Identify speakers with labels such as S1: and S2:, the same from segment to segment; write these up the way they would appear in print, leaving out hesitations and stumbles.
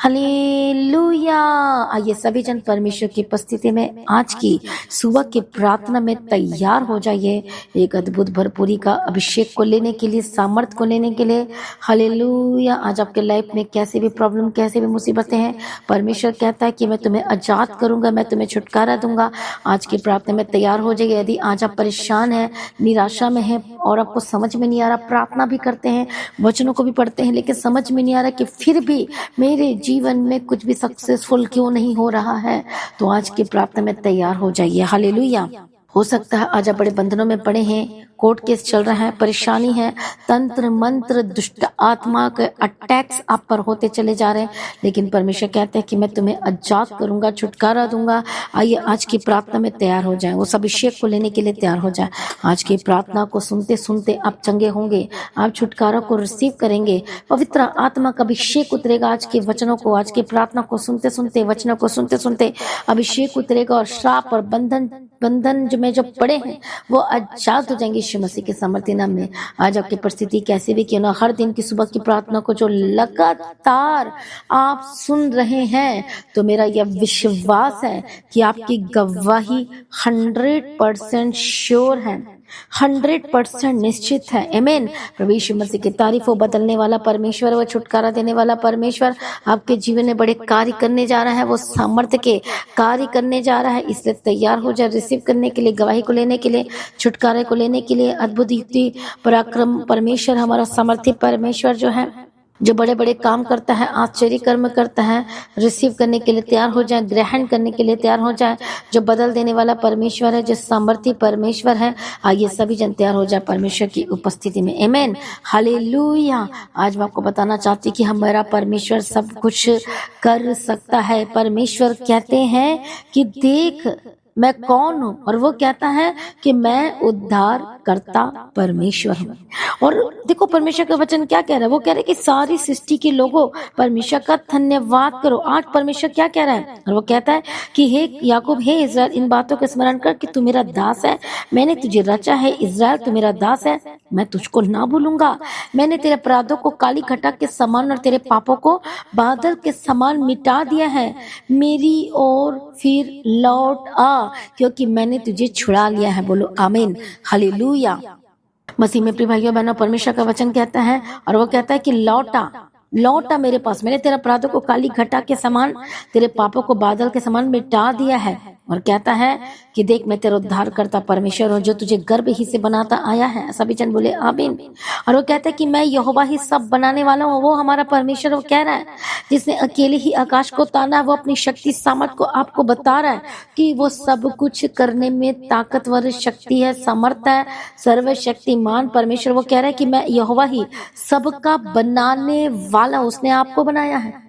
S1: Hallelujah. आइए सभी जन परमेश्वर की उपस्थिति में आज की सुबह की प्रार्थना में तैयार हो जाइए एक अद्भुत भरपूरी का अभिषेक को लेने के लिए, सामर्थ को लेने के लिए। हालेलुया। आज आपके लाइफ में कैसे भी प्रॉब्लम, कैसे भी मुसीबतें हैं, परमेश्वर कहता है कि मैं तुम्हें आजाद करूंगा, मैं तुम्हें छुटकारा दूंगा। आज की प्रार्थना में तैयार हो जाइए। यदि आज आप परेशान हैं, निराशा में हैं और आपको समझ में नहीं आ रहा, प्रार्थना भी करते हैं, वचनों को भी पढ़ते हैं, लेकिन समझ में नहीं आ रहा कि फिर भी मेरे जीवन में कुछ भी सक्सेसफुल क्यों नहीं हो रहा है, तो आज की प्रार्थना में तैयार हो जाइए। हालेलुया। हो सकता है आज आप बड़े बंधनों में पड़े हैं, कोर्ट केस चल रहा है, परेशानी है, तंत्र मंत्र दुष्ट आत्मा के अटैक्स आप पर होते चले जा रहे हैं, लेकिन परमेश्वर कहते हैं कि मैं तुम्हें आजाद करूंगा, छुटकारा दूंगा। आइए आज की प्रार्थना में तैयार हो जाएं, उस अभिषेक को लेने के लिए तैयार हो जाएं। आज की प्रार्थना को सुनते सुनते आप चंगे होंगे, आप छुटकारा को रिसीव करेंगे, पवित्र आत्मा का अभिषेक उतरेगा। आज के वचनों को, आज की प्रार्थना को सुनते सुनते, वचनों को सुनते सुनते अभिषेक उतरेगा और श्राप और बंधन जो पड़े हैं वो आजाद हो जाएंगे यीशु मसीह के सामर्थ्य नाम में। आज आपकी परिस्थिति कैसे भी क्यों ना, हर दिन की सुबह की प्रार्थना को जो लगातार आप सुन रहे हैं, तो मेरा यह विश्वास है कि आपकी गवाही 100% श्योर है, 100% निश्चित है। आमीन। प्रभु यीशु मसीह की तारीफ हो। बदलने वाला परमेश्वर, वो छुटकारा देने वाला परमेश्वर आपके जीवन में बड़े कार्य करने जा रहा है, वो सामर्थ्य के कार्य करने जा रहा है। इसलिए तैयार हो जाए रिसीव करने के लिए, गवाही को लेने के लिए, छुटकारे को लेने के लिए। अद्भुत युक्ति पराक्रम परमेश्वर, हमारा सामर्थ्य परमेश्वर जो है, जो बड़े बड़े काम करता है, आश्चर्य कर्म करता है, रिसीव करने के लिए तैयार हो जाए, ग्रहण करने के लिए तैयार हो जाए। जो बदल देने वाला परमेश्वर है, जो सामर्थ्य परमेश्वर है, आइए सभी जन तैयार हो जाए परमेश्वर की उपस्थिति में। आमीन। हालेलुया। आज मैं आपको बताना चाहती कि हमारा परमेश्वर सब कुछ कर सकता है। परमेश्वर कहते हैं कि देख मैं कौन हूं, और वो कहता है कि मैं उद्धार करता परमेश्वर हूं। और देखो परमेश्वर का वचन क्या कह रहा है, वो कह रहा है कि सारी सृष्टि के लोगों परमेश्वर का धन्यवाद करो। आज परमेश्वर क्या कह रहा है, और वो कहता है कि हे याकूब, हे इज़राइल, इन बातों का स्मरण कर कि तू मेरा दास है, मैंने तुझे रचा है। इज़राइल तू मेरा दास है, मैं तुझको ना भूलूंगा। मैंने तेरे अपराधों को काली घटा के समान और तेरे पापों को बादल के समान मिटा दिया है। मेरी ओर फिर लौट आ, क्योंकि मैंने तुझे छुड़ा लिया है। बोलो आमीन। हालेलुया। मसीह में प्रिय भाइयों बहनों, परमेश्वर का वचन कहता है, और वो कहता है कि लौटा मेरे पास। मैंने तेरे अपराधों को काली घटा के समान, तेरे पापों को बादल के समान मिटा दिया है। और कहता है कि देख मैं तेरा उद्धार करता परमेश्वर हूं, जो तुझे गर्भ ही से बनाता आया है। सभी जन बोले आमीन। और वो कहता है कि मैं यहोवा ही सब बनाने वाला हूँ। वो हमारा परमेश्वर वो कह रहा है, जिसने अकेले ही आकाश को ताना, वो अपनी शक्ति सामर्थ को आपको बता रहा है कि वो सब कुछ करने में ताकतवर शक्ति है, समर्थ है, सर्वशक्तिमान परमेश्वर। वो कह रहा है कि मैं यहोवा ही सबका बनाने वाला, उसने आपको बनाया है।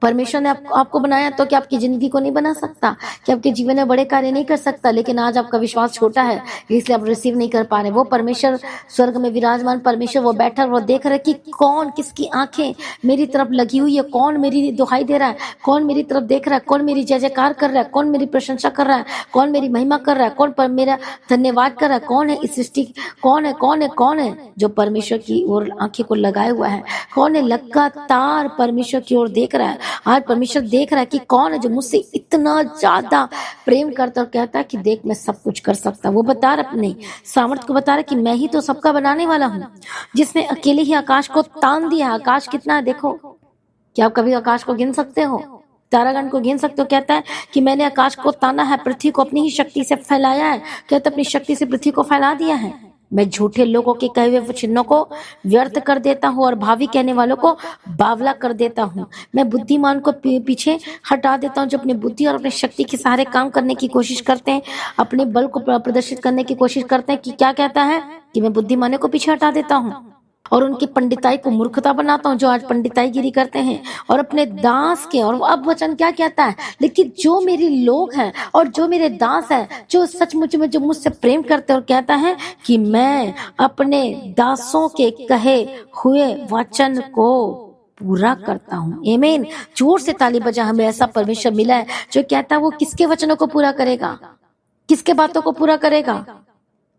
S1: परमेश्वर ने आपको बनाया तो क्या आपकी जिंदगी को नहीं बना सकता, कि आपके जीवन में बड़े कार्य नहीं कर सकता? लेकिन आज आपका विश्वास छोटा है, इसलिए आप रिसीव नहीं कर पा रहे। वो परमेश्वर स्वर्ग में विराजमान परमेश्वर, वो बैठा, वो देख रहा है कि कौन किसकी आंखें मेरी तरफ लगी हुई है, कौन मेरी दुहाई दे रहा है, कौन मेरी तरफ देख रहा है, कौन मेरी जय जयकार कर रहा है, कौन मेरी प्रशंसा कर रहा है, कौन मेरी महिमा कर रहा है, कौन पर मेरा धन्यवाद कर रहा है। कौन है इस सृष्टि, कौन है जो परमेश्वर की ओर आंखें को लगाए हुआ है? कौन है लगातार परमेश्वर की ओर देख रहा है? आज परमेश्वर देख रहा है कि कौन है जो मुझसे इतना ज्यादा प्रेम करता और कहता है कि देख मैं सब कुछ कर सकता। वो बता रहा अपने सामर्थ्य को, बता रहा कि मैं ही तो सबका बनाने वाला हूँ, जिसने अकेले ही आकाश को तान दिया। आकाश कितना है देखो, क्या आप कभी आकाश को गिन सकते हो? तारागण को गिन सकते हो? कहता है कि मैंने आकाश को ताना है, पृथ्वी को अपनी ही शक्ति से फैलाया है। कहता है अपनी शक्ति से पृथ्वी को फैला दिया है। मैं झूठे लोगों के कहे हुए चिन्हों को व्यर्थ कर देता हूँ और भावी कहने वालों को बावला कर देता हूँ। मैं बुद्धिमान को पीछे हटा देता हूँ, जो अपनी बुद्धि और अपनी शक्ति के सहारे काम करने की कोशिश करते हैं, अपने बल को प्रदर्शित करने की कोशिश करते हैं। कि क्या कहता है कि मैं बुद्धिमानों को पीछे हटा देता हूँ और उनकी पंडिताई को मूर्खता बनाता हूँ, जो आज पंडिताई गिरी करते हैं और अपने दास के। और अब वचन क्या कहता है, लेकिन जो मेरे लोग हैं और जो मेरे दास हैं, जो सचमुच में जो मुझसे प्रेम करते हैं, और कहता है कि मैं अपने दासों के कहे हुए वचन को पूरा करता हूँ। आमीन। जोर से ताली बजा। हमें ऐसा परमेश्वर मिला है जो कहता है वो किसके वचनों को पूरा करेगा, किसके बातों को पूरा करेगा?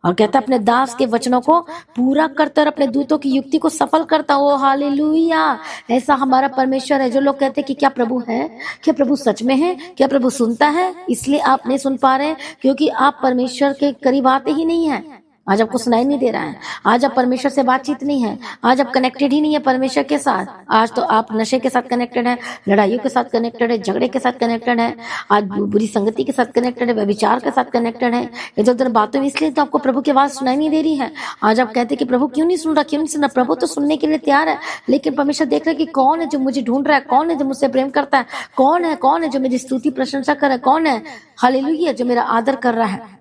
S1: और कहता अपने दास के वचनों को पूरा करता और अपने दूतों की युक्ति को सफल करता। ओ हालेलुया, ऐसा हमारा परमेश्वर है। जो लोग कहते हैं कि क्या प्रभु है, क्या प्रभु सच में है, क्या प्रभु सुनता है, इसलिए आप नहीं सुन पा रहे हैं क्योंकि आप परमेश्वर के करीब आते ही नहीं है। आज आपको सुनाई नहीं दे रहा है, आज आप परमेश्वर से बातचीत नहीं है, आज आप कनेक्टेड ही नहीं है परमेश्वर के साथ। आज तो आप नशे के साथ कनेक्टेड है, लड़ाइयों के साथ कनेक्टेड है, झगड़े के साथ कनेक्टेड है, आज बुरी संगति के साथ कनेक्टेड है, व्यभिचार के साथ कनेक्टेड है, इधर उधर बातों में। इसलिए तो आपको प्रभु की आवाज सुनाई नहीं दे रही है। आज आप कहते हैं कि प्रभु क्यों नहीं सुन रहा, क्यों नहीं सुन रहा। प्रभु तो सुनने के लिए तैयार है, लेकिन परमेश्वर देख रहा है कि कौन है जो मुझे ढूंढ रहा है, कौन है जो मुझसे प्रेम करता है, कौन है जो मेरी स्तुति प्रशंसा कर रहा है, कौन है हालेलुया जो मेरा आदर कर रहा है।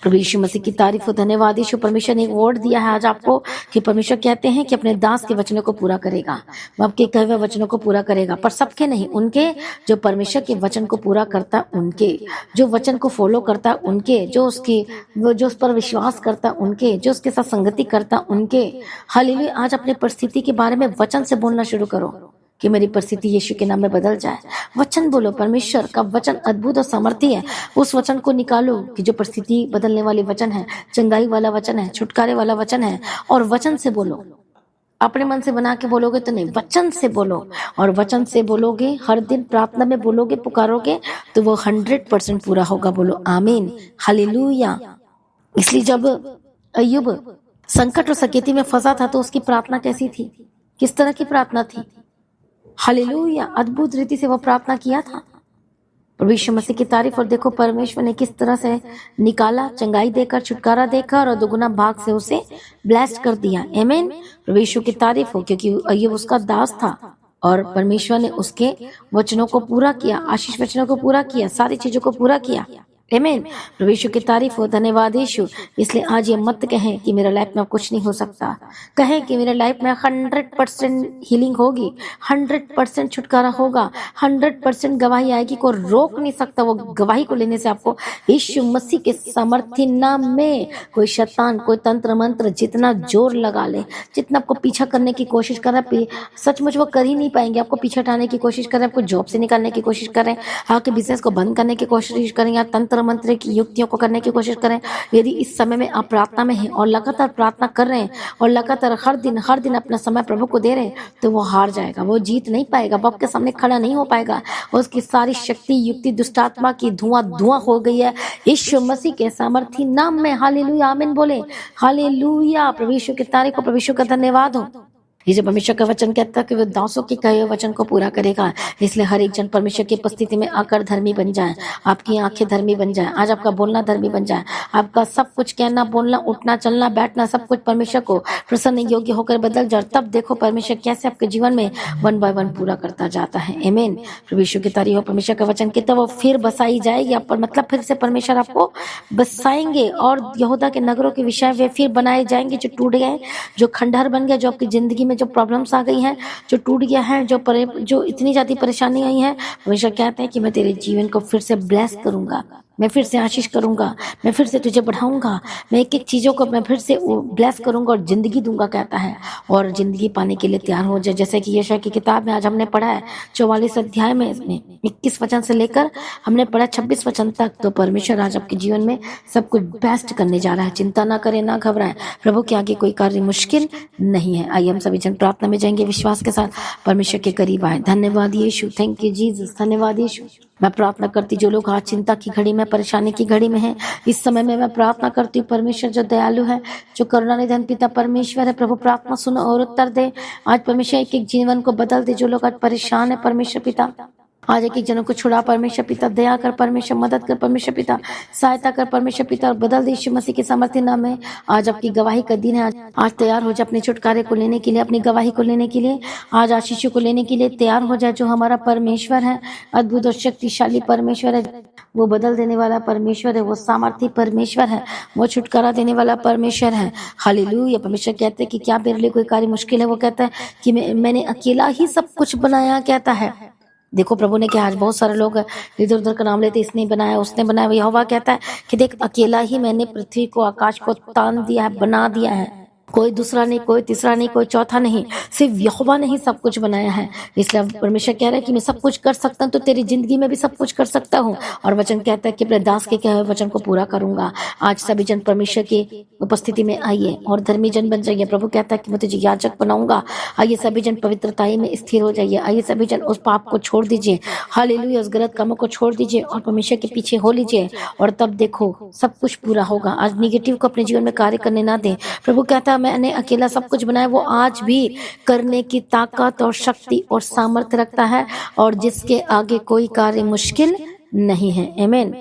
S1: प्रभु यीशु मसीह की तारीफ हो, धन्यवाद यीशु। परमेश्वर ने एक वर्ड दिया है आज आपको कि परमेश्वर कहते हैं कि अपने दास के वचनों को पूरा करेगा, वो आपके कहे हुए वचनों को पूरा करेगा, पर सबके नहीं, उनके जो परमेश्वर के वचन को पूरा करता है, उनके जो वचन को फॉलो करता है, उनके जो उस पर विश्वास करता है, उनके जो उसके साथ संगति करता है, उनके। हालेलुया। आज अपने परिस्थिति के बारे में वचन से बोलना शुरू करो कि मेरी परिस्थिति यीशु के नाम में बदल जाए। वचन बोलो, परमेश्वर का वचन अद्भुत और सामर्थी है। उस वचन को निकालो कि जो परिस्थिति बदलने वाली वचन है, चंगाई वाला वचन है, छुटकारे वाला वचन है, और वचन से बोलो। अपने मन से बना के बोलोगे तो नहीं, वचन से बोलो। और वचन से बोलोगे, हर दिन प्रार्थना में बोलोगे, पुकारोगे, तो वो 100% पूरा होगा। बोलो आमीन, हालेलुया। इसलिए जब अय्यूब संकट और सकेती में फंसा था तो उसकी प्रार्थना कैसी थी, किस तरह की प्रार्थना थी। हालेलुया, अद्भुत रीति से वो प्रार्थना किया था। प्रभु यीशु मसीह की तारीफ। और देखो परमेश्वर ने किस तरह से निकाला, चंगाई देकर, छुटकारा देकर, और दुगुना भाग से उसे ब्लेस्ड कर दिया। आमीन। प्रभु यीशु की तारीफ हो, क्योंकि अय्यूब उसका दास था और परमेश्वर ने उसके वचनों को पूरा किया, आशीष वचनों को पूरा किया, सारी चीजों को पूरा किया। आमीन। प्रभु यीशु की तारीफ हो, धन्यवाद यीशु। इसलिए आज ये मत कहें कि मेरा लाइफ में कुछ नहीं हो सकता, कहें कि मेरे लाइफ में 100% हीलिंग होगी, 100% छुटकारा होगा, 100% गवाही आएगी। कोई रोक नहीं सकता वो गवाही को लेने से आपको। यीशु मसीह के सामर्थी नाम में कोई शैतान, कोई तंत्र मंत्र जितना जोर लगा ले, जितना आपको पीछा करने की कोशिश कर रहा है, सचमुच वो कर ही नहीं पाएंगे। आपको पीछे हटाने की कोशिश कर रहे हैं, आपको जॉब से निकालने की कोशिश कर रहे हैं, आपके बिजनेस को बंद करने की कोशिश करें, या तंत्र मंत्र की युक्तियों को करने की कोशिश करें। यदि इस समय में आप प्रार्थना में हैं और लगातार प्रार्थना कर रहे हैं और लगातार हर दिन अपना समय प्रभु को दे रहे हैं, तो वो हार जाएगा, वो जीत नहीं पाएगा, वो आपके सामने खड़ा नहीं हो पाएगा। उसकी सारी शक्ति, युक्ति, दुष्टात्मा की धुआं हो गई है यीशु मसीह के सामर्थी नाम में। हालेलुया, आमीन बोले, हालेलुया। प्रभु यीशु की तारीफ को, प्रभु यीशु का धन्यवाद हो। ये जो परमेश्वर का वचन कहता है कि वो दासों के कहे हुए वचन को पूरा करेगा। इसलिए हर एक जन परमेश्वर की उपस्थिति में आकर धर्मी बन जाए, आपकी आंखें धर्मी बन जाए, आज आपका बोलना धर्मी बन जाए, आपका सब कुछ कहना, बोलना, उठना, चलना, बैठना, सब कुछ परमेश्वर को प्रसन्न योग्य होकर बदल जाए। तब देखो परमेश्वर कैसे आपके जीवन में 1 बाय 1 पूरा करता जाता है। आमीन। प्रभु यीशु की तारीफ हो। परमेश्वर का वचन कहता है वो फिर बसाई जाएगी आप पर, मतलब फिर से परमेश्वर आपको बसाएंगे, और यहूदा के नगरों के विषय वे फिर बनाए जाएंगे जो टूट गए, जो खंडहर बन गया, जो आपकी जिंदगी में जो प्रॉब्लम्स आ गई हैं, जो टूट गया है, जो इतनी ज्यादा परेशानी आई है, हमेशा कहते हैं कि मैं तेरे जीवन को फिर से ब्लेस करूंगा, मैं फिर से आशीष करूंगा, मैं फिर से तुझे बढ़ाऊंगा, मैं एक एक चीजों को मैं फिर से ब्लेस करूंगा और जिंदगी दूंगा कहता है। और जिंदगी पाने के लिए तैयार हो जाए। जैसे कि यशायाह की किताब में आज हमने पढ़ा है 44 अध्याय में, इसमें 21 वचन से लेकर हमने पढ़ा 26 वचन तक। तो परमेश्वर आज आपके जीवन में सब कुछ बेस्ट करने जा रहा है। चिंता ना करें, ना घबराएं, प्रभु के आगे कोई कार्य मुश्किल नहीं है। आइए हम सभी जन प्रार्थना में जाएंगे, विश्वास के साथ परमेश्वर के करीब आए। धन्यवाद यीशु, थैंक यू जीसस, धन्यवाद यीशु। मैं प्रार्थना करती जो लोग आज चिंता की घड़ी में, परेशानी की घड़ी में हैं, इस समय में मैं प्रार्थना करती हूँ परमेश्वर जो दयालु है, जो करुणानिधि पिता परमेश्वर है, प्रभु प्रार्थना सुनो और उत्तर दे। आज परमेश्वर एक एक जीवन को बदल दे। जो लोग आज परेशान है परमेश्वर पिता, आज एक एक जनों को छुड़ा परमेश्वर पिता, दया कर परमेश्वर, मदद कर परमेश्वर पिता, सहायता कर परमेश्वर पिता, और बदल दे यीशु मसीह के सामर्थ्य नाम में। आज आपकी गवाही का दिन है। आज तैयार हो जाए अपने छुटकारे को लेने के लिए, अपनी गवाही को लेने के लिए, आज आशीषों को लेने के लिए तैयार हो जाए। जो हमारा परमेश्वर है, अद्भुत और शक्तिशाली परमेश्वर है, वो बदल देने वाला परमेश्वर है, वो सामर्थी परमेश्वर है, वो छुटकारा देने वाला परमेश्वर है। हालेलुया। परमेश्वर कहते हैं कि क्या मेरे लिए कोई कार्य मुश्किल है। वो कहता है कि मैंने अकेला ही सब कुछ बनाया कहता है। देखो प्रभु ने क्या, आज बहुत सारे लोग इधर उधर का नाम लेते, इसने बनाया, उसने बनाया। यहोवा कहता है कि देख अकेला ही मैंने पृथ्वी को, आकाश को तान दिया है, बना दिया है। कोई दूसरा नहीं, कोई तीसरा नहीं, कोई चौथा नहीं, सिर्फ यहोवा ने ही सब कुछ बनाया है। इसलिए अब परमेश्वर कह रहा है कि मैं सब कुछ कर सकता हूँ, तो तेरी जिंदगी में भी सब कुछ कर सकता हूँ। और वचन कहता है कि अपने दास के कहे हुए वचन को पूरा करूंगा। आज सभी जन परमेश्वर की उपस्थिति में आइए और धर्मी जन बन जाइए। प्रभु कहता है कि मैं तुझे याजक बनाऊंगा। आइए सभी जन पवित्रताई में स्थिर हो जाइए। आइए सभी जन उस पाप को छोड़ दीजिए, हालेलुया, उस गलत कामों को छोड़ दीजिए और परमेश्वर के पीछे हो लीजिए, और तब देखो सब कुछ पूरा होगा। आज निगेटिव को अपने जीवन में कार्य करने ना दें। प्रभु कहता है मैंने अकेला सब कुछ बनाया, वो आज भी करने की ताकत और शक्ति और सामर्थ्य रखता है, और जिसके आगे कोई कार्य मुश्किल नहीं है। आमीन,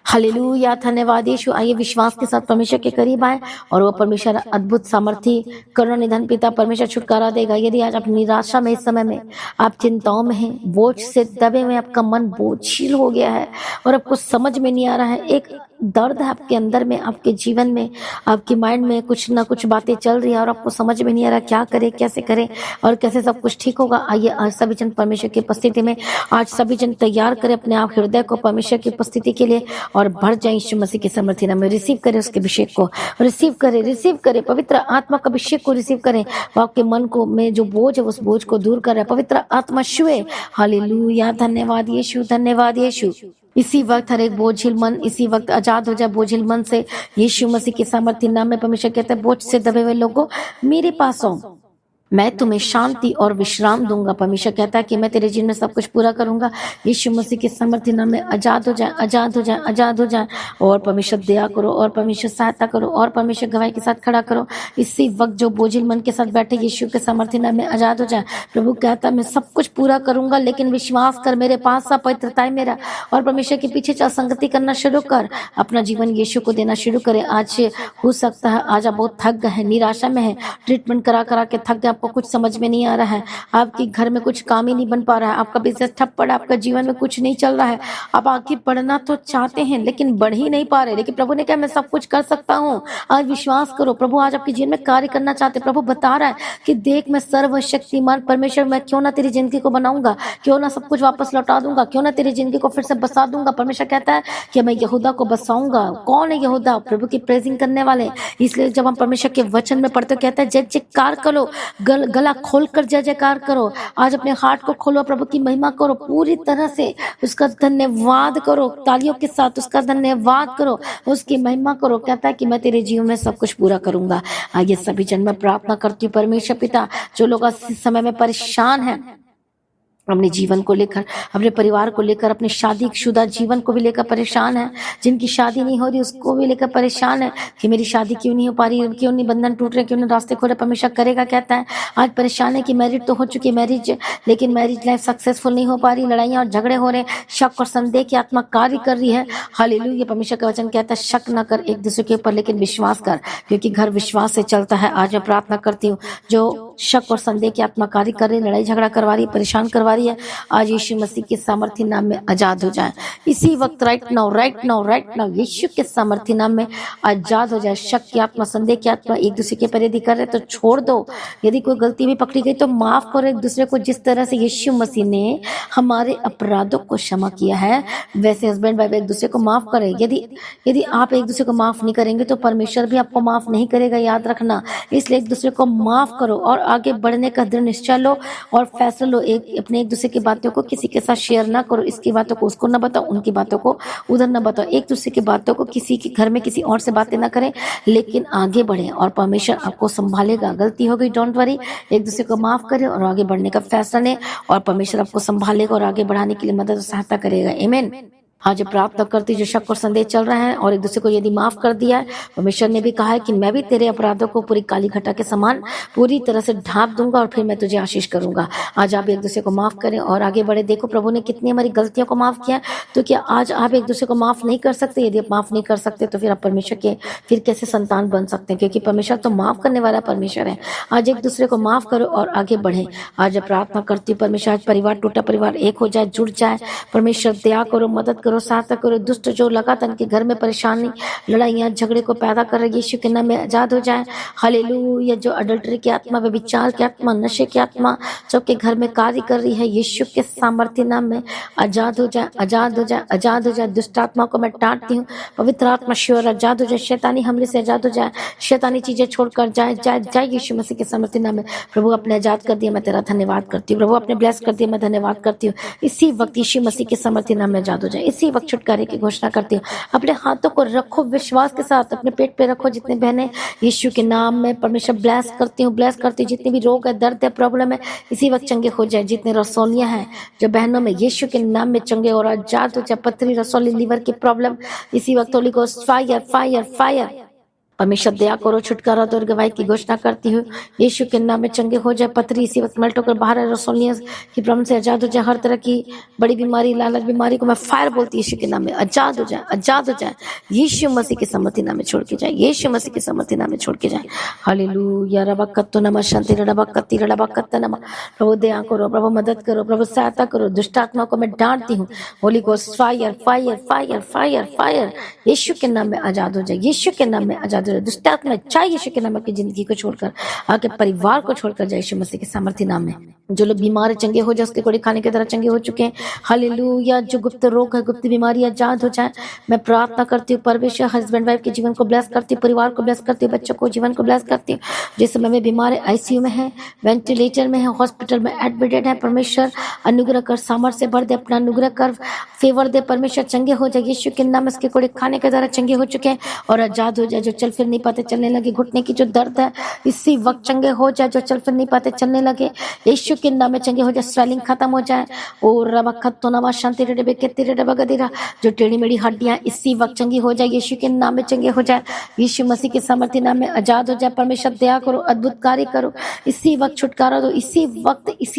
S1: हालेलुया, धन्यवाद यीशु। आइए विश्वास के साथ परमेश्वर के करीब आए और वो परमेश्वर अद्भुत सामर्थी करुणा निधन पिता परमेश्वर छुटकारा देगा। यदि आज आप निराशा में, इस समय में आप चिंताओं में हैं, बोझ से दबे हुए, आपका मन बोझिल हो गया है और आपको समझ में नहीं आ रहा है, एक दर्द है आपके अंदर में, आपके जीवन में, आपके माइंड में कुछ ना कुछ बातें चल रही है और आपको समझ में नहीं आ रहा क्या करे, कैसे करे और कैसे सब कुछ ठीक होगा। आइए आज सभी जन परमेश्वर की उपस्थिति में, आज सभी जन तैयार करें अपने आप हृदय को परमेश्वर की उपस्थिति के लिए और भर जाए यीशु मसीह के समर्थी नाम में। रिसीव करें उसके अभिषेक को, रिसीव करें पवित्र आत्मा का अभिषेक को रिसीव करें। वो आपके मन को में जो बोझ है उस बोझ को दूर करे। पवित्र आत्मा छुए। हालेलुया, धन्यवाद यीशु, धन्यवाद यीशु। इसी वक्त हर एक बोझिल मन इसी वक्त आजाद हो जाए बोझिल मन से। यीशु मसीह के सामर्थ्य नाम में परमेश्वर कहता है बोझ से दबे हुए लोगों मेरे पास आओ, मैं तुम्हें शांति और विश्राम दूंगा। परमेश्वर कहता है कि मैं तेरे जीवन में सब कुछ पूरा करूंगा। यीशु मसीह के सामर्थ्य नाम में आजाद हो जाए, आजाद हो जाए, आजाद हो जाए। और परमेश्वर दया करो और परमेश्वर सहायता करो और परमेश्वर गवाही के साथ खड़ा करो। इसी वक्त जो बोझिल मन के साथ बैठे यीशु के सामर्थ्य नाम में आजाद हो जाए। प्रभु कहता है मैं सब कुछ पूरा करूंगा, लेकिन विश्वास कर, मेरे पास आ, पवित्रता है मेरा, और परमेश्वर के पीछे चल, संगति करना शुरू कर, अपना जीवन यीशु को देना शुरू करे। आज हो सकता है आज आप बहुत थक गए हैं, निराशा में है, ट्रीटमेंट करा करा के थक गए, आपको कुछ समझ में नहीं आ रहा है, आपके घर में कुछ काम ही नहीं बन पा रहा है, आपका बिजनेस ठप पड़ा, आपका जीवन में कुछ नहीं चल रहा है, आप आगे बढ़ना तो चाहते हैं लेकिन बढ़ ही नहीं पा रहे। लेकिन प्रभु ने कहा मैं सब कुछ कर सकता हूँ, आज विश्वास करो। प्रभु आज आपके जीवन में कार्य करना चाहते हैं। प्रभु बता रहा है कि देख मैं सर्वशक्तिमान परमेश्वर, मैं क्यों ना तेरी जिंदगी को बनाऊंगा, क्यों ना सब कुछ वापस लौटा दूंगा, क्यों ना तेरी जिंदगी को फिर से बसा दूंगा। परमेश्वर कहता है कि मैं यहूदा को बसाऊंगा। कौन है यहूदा? प्रभु की प्रेजिंग करने वाले। इसलिए जब हम परमेश्वर के वचन में पढ़ते कहता है जय जयकार करो, गला खोल कर जय जयकार करो। आज अपने हार्ट को खोलो, प्रभु की महिमा करो, पूरी तरह से उसका धन्यवाद करो, तालियों के साथ उसका धन्यवाद करो, उसकी महिमा करो। कहता है कि मैं तेरे जीवन में सब कुछ पूरा करूंगा। आइए सभी जन मैं प्रार्थना करती हूँ परमेश्वर पिता, जो लोग इस समय में परेशान हैं, अपने जीवन को लेकर, अपने परिवार को लेकर, अपने शादीशुदा जीवन को भी लेकर परेशान है, जिनकी शादी नहीं हो रही उसको भी लेकर परेशान है कि मेरी शादी क्यों नहीं हो पा रही, क्यों नहीं बंधन टूट रहे, क्यों नहीं रास्ते खोले। परमेश्वर करेगा। कहता है आज परेशान है कि मैरिज तो हो चुकी है, मैरिज, लेकिन मैरिज लाइफ सक्सेसफुल नहीं हो पा रही, लड़ाइयाँ और झगड़े हो रहे, शक और संदेह की आत्मा कार्य कर रही है। हालेलुया, परमेश्वर का वचन कहता है शक न कर एक दूसरे के ऊपर, लेकिन विश्वास कर, क्योंकि घर विश्वास से चलता है। आज मैं प्रार्थना करती हूँ जो शक और संदेह की आत्मा कार्य कर रही, लड़ाई झगड़ा करवा रही, परेशान करवा रही है, आज यीशु मसीह के सामर्थ्य नाम में आजाद हो जाए। इसी वक्त राइट नाउ यीशु के सामर्थ्य नाम में आजाद हो जाए। शक की आत्मा, संदेह की आत्मा, एक दूसरे के पर यदि कर रहे तो छोड़ दो। यदि कोई गलती भी पकड़ी गई तो माफ करो एक दूसरे को। जिस तरह से यीशु मसीह ने हमारे अपराधों को क्षमा किया है, वैसे हस्बैंड वाइफ एक दूसरे को माफ करें। यदि आप एक दूसरे को माफ नहीं करेंगे तो परमेश्वर भी आपको माफ नहीं करेगा, याद रखना। इसलिए एक दूसरे को माफ करो और आगे बढ़ने का दृढ़ निश्चय लो और फैसला लो। अपने एक दूसरे की बातों को किसी के साथ शेयर ना करो, इसकी बातों को उसको ना बताओ, उनकी बातों को उधर ना बताओ। एक दूसरे की बातों को किसी के घर में किसी और से बातें ना करें, लेकिन आगे बढ़े और परमेश्वर आपको संभालेगा। गलती हो गई, डोंट वरी, एक दूसरे को माफ करें और आगे बढ़ने का फैसला लें और परमेश्वर आपको संभालेगा और आगे बढ़ाने के लिए मदद और सहायता करेगा। आमीन। आज प्रार्थना करती जो शक और संदेह चल रहा है और एक दूसरे को यदि माफ कर दिया है, परमेश्वर ने भी कहा है कि मैं भी तेरे अपराधों को पूरी काली घटा के समान पूरी तरह से ढांप दूंगा और फिर मैं तुझे आशीष करूंगा। आज आप एक दूसरे को माफ करें और आगे बढ़े। देखो प्रभु ने कितनी हमारी गलतियों को माफ किया, तो क्या आज आप एक दूसरे को माफ नहीं कर सकते? यदि आप माफ नहीं कर सकते तो फिर आप परमेश्वर के फिर कैसे संतान बन सकते हैं? क्योंकि परमेश्वर तो माफ करने वाला परमेश्वर है। आज एक दूसरे को माफ करो और आगे बढ़े। आज प्रार्थना करती हूँ परमेश्वर आज परिवार, टूटा परिवार एक हो जाए, जुड़ जाए। परमेश्वर दया करो, मदद करो, करो, सहायता करो। दुष्ट जो लगातार इनके घर में परेशानी, लड़ाइयाँ, झगड़े को पैदा कर रही है, यीशु के नाम में आजाद हो जाए। हालेलुया। जो अडल्टरी की आत्मा, व्यभिचार की आत्मा, नशे की आत्मा सबके घर में कार्य कर रही है, यीशु के सामर्थ्य नाम में आजाद हो जाए, आजाद हो जाए, आजाद हो जाए। दुष्ट आत्मा को मैं डांटती हूँ, पवित्र आत्मा शिवर आजाद हो जाए, शैतानी हमले से आजाद हो जाए, शैतानी चीजें छोड़कर जाए जाए जाए यीशु मसीह के सामर्थ्य नाम में। प्रभु अपने आजाद कर दिया, मैं तेरा धन्यवाद करती हूँ। प्रभु अपने ब्लेस कर दिया, मैं धन्यवाद करती हूँ। इसी वक्त यीशु मसीह के सामर्थ्य नाम में आजाद हो जाए। इसी वक्त छुटकारे की घोषणा करती हूँ। अपने हाथों को रखो विश्वास के साथ, अपने पेट पे रखो। जितने बहनें यीशु के नाम में परमेश्वर ब्लेस करती हूँ, ब्लेस करती हूँ। जितने भी रोग है, दर्द है, प्रॉब्लम है, इसी वक्त चंगे हो जाए। जितने रसौलियां हैं जो बहनों में, यीशु के नाम में चंगे और आजाद हो जाए। पथरी, रसौली, लीवर की प्रॉब्लम, इसी वक्त Holi ghost fire fire fire. परमेश्वर दया करो, छुटकारा दो और गवाही की घोषणा करती हूँ। यीशु के नाम में चंगे हो जाए। पथरी इसी वक्त मेल्ट होकर बाहर है। रसोलियां की प्रॉब्लम से आजाद हो जाए। हर तरह की बड़ी बीमारी, लालच बीमारी को मैं फायर बोलती हूँ, यीशु के नाम में आजाद हो जाए, आजाद हो जाए। यीशु मसीह के सम्मति नाम में छोड़ के जाए, यीशु मसीह के सम्मति नाम में छोड़ के जाए। हालेलुया। रबकत्तो नमः शांति रबकत्ती रबकत्ता नमः। प्रभु दया करो, प्रभु मदद करो, प्रभु सहायता करो। दुष्ट आत्मा को मैं डांटती हूँ। Holy ghost fire fire fire fire fire. यीशु के नाम में आजाद हो जाए, यीशु के नाम में आजाद। दुष्ट आत्मा चाहे यीशु के नाम में अपनी जिंदगी को छोड़कर, आपके परिवार को छोड़कर जाए यीशु मसीह के सामर्थ्य नाम में। जो लोग बीमार चंगे हो जाए, उसके कोड़े खाने की तरह चंगे हो चुके हैं। हालेलुया। जो गुप्त रोग है, गुप्त बीमारी आजाद हो जाए। मैं प्रार्थना करती हूँ परमेश्वर हस्बैंड वाइफ के जीवन को ब्लेस करती हूँ, परिवार को ब्लेस करती हूँ, बच्चों को जीवन को ब्लेस करती हूँ। जिस समय में बीमार है, आईसीयू में है, वेंटिलेटर में है, हॉस्पिटल में एडमिटेड है, परमेश्वर अनुग्रह कर, सामर्थ्य भर दे, अपना अनुग्रह कर, फेवर दे। परमेश्वर चंगे हो जाए यीशु के नाम में। उसके कोड़े खाने के द्वारा चंगे हो चुके हैं और आजाद हो जाए। जो चल फिर नहीं पाते, चलने लगे, घुटने की जो दर्द है, इसी वक्त चंगे हो जाए। जो चल फिर नहीं पाते, चलने लगे, यीशु के नाम में चंगे हो जाए। स्वेलिंग खत्म हो जाए। और रबखत्तो नमः शांति रेडे केती रेडे बगदीरा। जो टेढ़ी मेढ़ी हड्डियां, इसी वक्त चंगी हो जाए, यीशु के नाम में चंगे हो जाए। यीशु मसीह के सामर्थ्य नाम में आजाद हो जाए। परमेश्वर दया करो, अद्भुत कार्य करो, इसी वक्त छुटकारा दो, इसी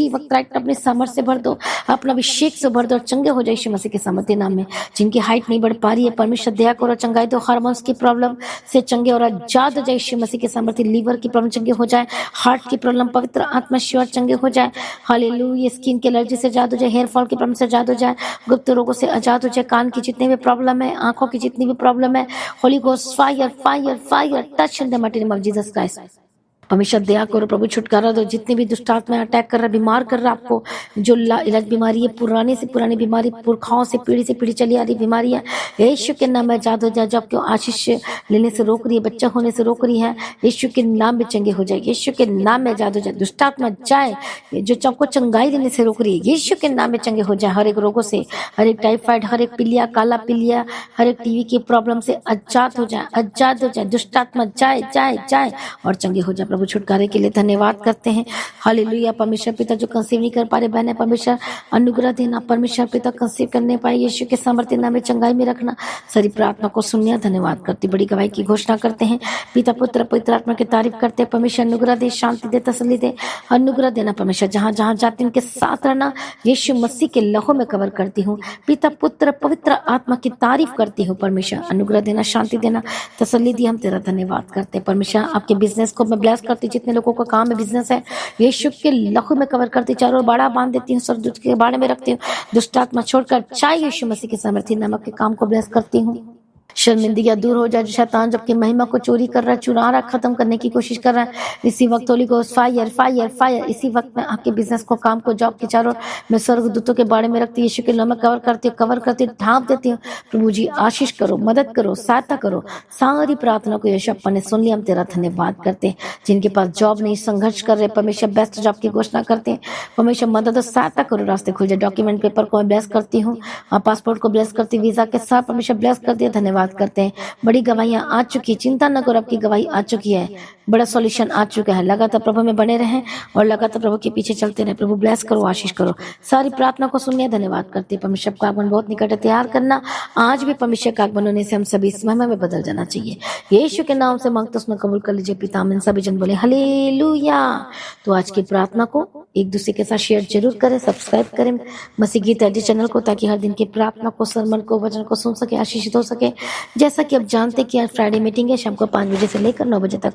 S1: वक्त राइट अपने सामर्थ्य से भर दो, अपना अभिषेक से भर दो और चंगे हो जाए यीशु मसीह के सामर्थ्य नाम में। जिनकी हाइट नहीं बढ़ पा रही है, परमेश्वर दया करो, चंगाई दो। हार्मोन्स की प्रॉब्लम से चंगे और आजाद हो जाए यीशु मसीह के सामर्थ्य। लीवर की प्रॉब्लम चंगे हो जाए, हार्ट की प्रॉब्लम पवित्र आत्मा शिवर चंगे हो जाए। हालेलुया। स्किन की एलर्जी से आजाद हो जाए, हेयर फॉल की प्रॉब्लम से आजाद हो जाए, गुप्त रोगों से आजाद हो जाए, कान की जितनी भी प्रॉब्लम है, आंखों की जितनी भी प्रॉब्लम है, Holi ghost fire fire fire touch in the mighty name of Jesus Christ. परमेश्वर दया करो, प्रभु छुटकारा दो। जितने भी दुष्ट आत्मा अटैक कर रहा है, बीमार कर रहा है आपको, जो इलाज बीमारी है, पुरानी से पुरानी बीमारी, पुरखाओं से पीढ़ी से पीढ़ी चली आ रही बीमारी है, यीशु के नाम में आजाद हो जाए। जो आपको आशीष लेने से रोक रही है, बच्चा होने से रोक रही है, यीशु के नाम में चंगे हो जाए, यीशु के नाम में आजाद हो जाए। दुष्ट आत्मा जाए जो आपको चंगाई लेने से रोक रही है, यीशु के नाम में चंगे हो जाए। हर एक रोगों से, हर एक टाइफाइड, हर एक पीलिया, काला पीलिया, हर एक टीवी की प्रॉब्लम से आजाद हो जाए, आजाद हो जाए। दुष्ट आत्मा जाए जाए जाए और चंगे हो जाए। प्रभु छुटकारे के लिए धन्यवाद करते हैं। हालेलुया। परमेश्वर पिता जो कंसीव नहीं कर पा रहे बहने, परमेश्वर अनुग्रह देना। परमेश्वर पिता कंसीव करने पाए, यीशु के सामर्थ्य नाम में चंगाई में रखना। सारी प्रार्थना को सुनिया, धन्यवाद करती, बड़ी गवाही की घोषणा करते हैं। पिता पुत्र पवित्र आत्मा की तारीफ करते हैं। परमेश्वर अनुग्रह दे, शांति दे, तसल्ली दे, अनुग्रह देना। परमेश्वर जहां जहां जाते उनके साथ रहना, यीशु मसीह के लहू में कवर करती हूँ। पिता पुत्र पवित्र आत्मा की तारीफ करती हूँ। परमेश्वर अनुग्रह देना, शांति देना, तसल्ली दी। हम तेरा धन्यवाद करते हैं। परमेश्वर आपके बिजनेस को मैं ब्लेस करती, जितने लोगों का काम है, बिजनेस है, यीशु के लहू में कवर करती, चारों ओर बाड़ा बांध देती हूँ, स्वर्गदूत के बाड़े में रखती हूँ। दुष्ट आत्मा छोड़कर चाहे यीशु मसीह के सामर्थ्य नामक के काम को ब्लेस करती हूँ। शर्मिंदगियां दूर हो जाए। जो शैतान जबकि महिमा को चोरी कर रहा है, चुरा रहा है, खत्म करने की कोशिश कर रहा है, इसी वक्त Holi ghost fire fire fire. इसी वक्त मैं आपके बिजनेस को, काम को, जॉब के चारों मैं स्वर्गदूतों के बारे में रखती हूँ, यीशु के नाम में कवर करती हूँ, ढांप देती हूँ। प्रभु जी आशीष करो, मदद करो, सहायता करो। सारी प्रार्थना को यीशु अप्पा ने सुन लिया। हम तेरा धन्यवाद करते हैं। जिनके पास जॉब नहीं, संघर्ष कर रहे, परमेश्वर बेस्ट जॉब की घोषणा करते हैं। परमेश्वर मदद और सहायता करो, रास्ते खुल जाए। डॉक्यूमेंट पेपर को मैं ब्लेस करती हूँ, पासपोर्ट को ब्लेस करती हूँ, वीजा के साथ परमेश्वर ब्लेस कर दिया। धन्यवाद करते हैं। बड़ी गवाहियां आ चुकी, चिंता न करो, आपकी गवाही आ चुकी है, बड़ा सॉल्यूशन आ चुका है। लगातार प्रभु में बने रहें और लगातार प्रभु के पीछे चलते रहें। प्रभु ब्लेस करो, आशीष करो। सारी प्रार्थना को सुनिए, धन्यवाद करते हैं। परमेश्वर का आगमन बहुत निकट है, तैयार करना। आज भी परमेश्वर का आगमन होने से हम सभी इस महिमा में बदल जाना चाहिए। यीशु के नाम से मांगते उसमें कबूल कर लीजिए पिता। आमीन। सभी जन बोले हालेलुया। तो आज की प्रार्थना को एक दूसरे के साथ शेयर जरूर करें, सब्सक्राइब करें मसीह गीत एडी चैनल को, ताकि हर दिन की प्रार्थना को, सरमन को, वचन को सुन सके, आशीषित हो सके। जैसा कि आप जानते हैं कि आज फ्राइडे मीटिंग है, शाम को 5 बजे से लेकर 9 बजे तक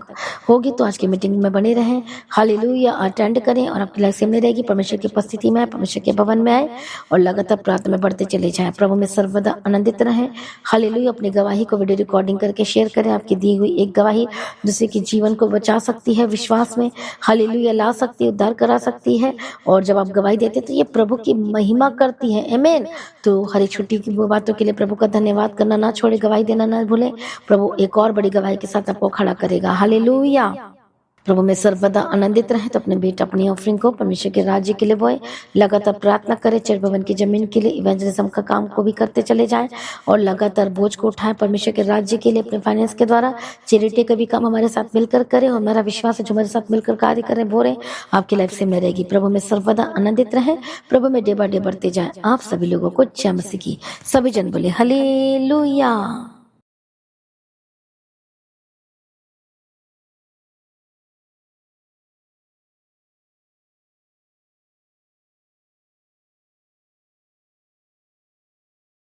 S1: होगी, तो आज की मीटिंग में बने रहें। हालेलुया, अटेंड करें और आपकी लाइफ सेम रहेगी। परमेश्वर की उपस्थिति में आए, परमेश्वर के भवन में आए और लगातार प्रार्थना में बढ़ते चले जाएं। प्रभु में सर्वदा आनंदित रहें। हालेलुया, अपनी गवाही को वीडियो रिकॉर्डिंग करके शेयर करें। आपकी दी हुई एक गवाही दूसरे के जीवन को बचा सकती है, विश्वास में हालेलुया ला सकती है, उद्धार करा सकती है। और जब आप गवाही देते हैं तो ये प्रभु की महिमा करती है। आमीन। तो हर एक छुट्टी की वो बातों के लिए प्रभु का धन्यवाद करना ना छोड़े, गवाही देना ना भूलें। प्रभु एक और बड़ी गवाही के साथ आपको खड़ा करेगा। हालेलुया। प्रभु में सर्वदा आनंदित रहे। तो अपने बेटा अपनी ऑफरिंग को परमेश्वर के राज्य के लिए बोए, लगातार प्रार्थना करें। चर्च भवन की जमीन के लिए इवेंजलिज्म का काम को भी करते चले जाएं और लगातार बोझ को उठाएं परमेश्वर के राज्य के लिए अपने फाइनेंस के द्वारा। चैरिटी का भी काम हमारे साथ मिलकर करें और मेरा विश्वास है जो हमारे साथ मिलकर कार्य करें बोरे आपकी लाइफ से में रहेगी। प्रभु में सर्वदा आनंदित रहे, प्रभु में डे बाय डे बढ़ते जाए। आप सभी लोगों को जय मसीह की। सभी जन बोले हालेलुया।